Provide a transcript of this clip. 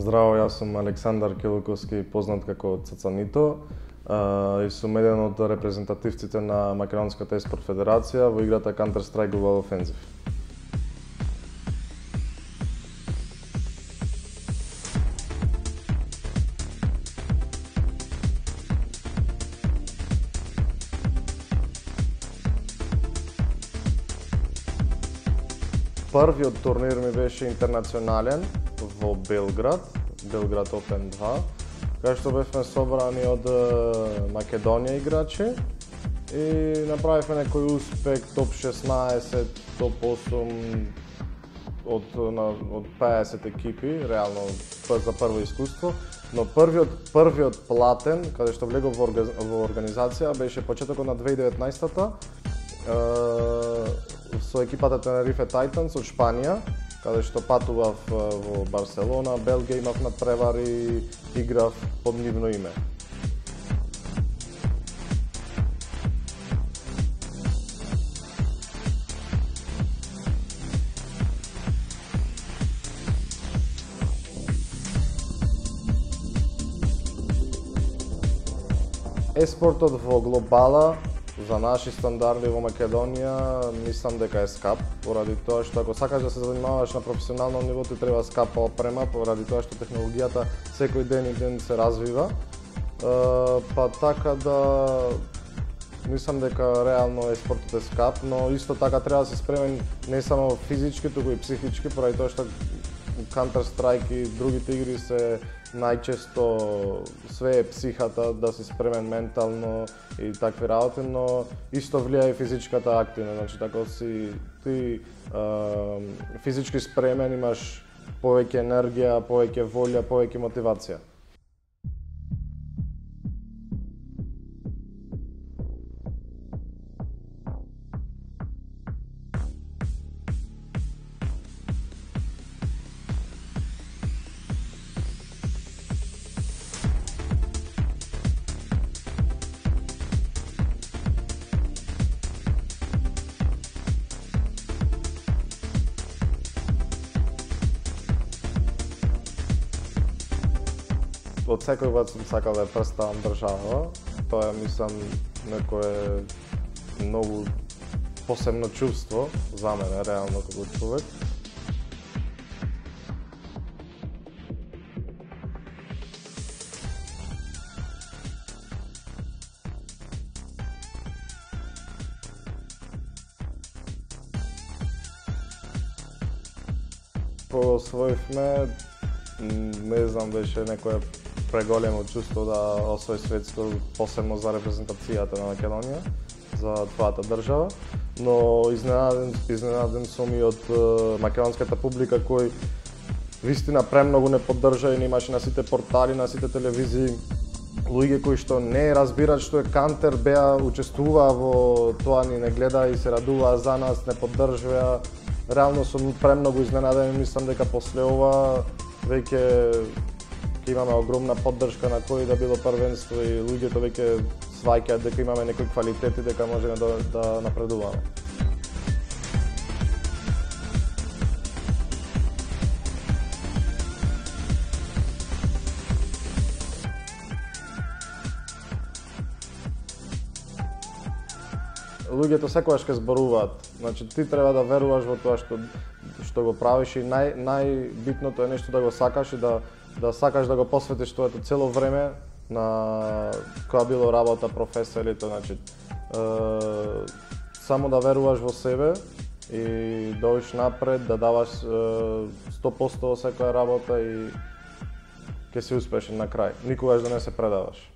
Здраво, јас сум Александар Келуковски, познат како Цацанито, и сум еден од репрезентативците на Македонската еспорт федерација во играта Counter-Strike Global Offensive. Првиот турнир ми беше интернационален во Белград Open 2, кај што бевме собрани од Македонија играчи и направивме некој успех топ 16, топ 8 од 50 екипи, реално за прво искуство, но првиот платен, каде што влегов во организација, беше почетокот на 2019-та, со екипата Tenerife Titans од Шпанија, каде што патував во Барселона, Белгија, имав надпревари, играв под нивно име. Еспортот во глобала за наши стандарди во Македонија мислам дека е скап, поради тоа што ако сакаш да се занимаваш на професионално ниво ти треба скапа опрема, поради тоа што технологијата секој ден и ден се развива. Па така да мислам дека реално еспортот е скап, но исто така треба да се спремен не само физички, туку и психички, поради тоа што Counter-Strike и другите игри се најчесто све е психата, да си спремен ментално и такви работи, но исто влијае и физичката активност, значи така си ти физички спремен, имаш повеќе енергија, повеќе волја, повеќе мотивација. Од секој пат сум сакал да ја представам држава, тоа е, мислам, некое многу посебно чувство за мене, реално, како човек. Кога освоивме, не знам, беше некое преголемо чувство да освои светско, посебно за репрезентацијата на Македонија, за твојата држава, но изненаден сум и од македонската публика кој вистина премногу не поддржа и имаше на сите портали, на сите телевизии луѓе кои што не разбираат што е Counter, беа учествуваа во тоа, ни не гледа и се радуваа за нас, не поддржуваа. Реално сум премногу изненаден и мислам дека после ова веќе ќе имаме огромна поддршка на кој да било првенство и луѓето веќе сваќаат дека имаме некои квалитети, дека можеме да напредуваме. Луѓето секогаш ќе зборуваат, значи ти треба да веруваш во тоа што го правиш и најбитното е нешто да го сакаш и да сакаш да го посветиш твоето цело време на која било работа, професија или тоа, значи само да веруваш во себе и да одиш напред, да даваш 100% во секоја работа и ќе си успешен на крај. Никогаш да не се предаваш.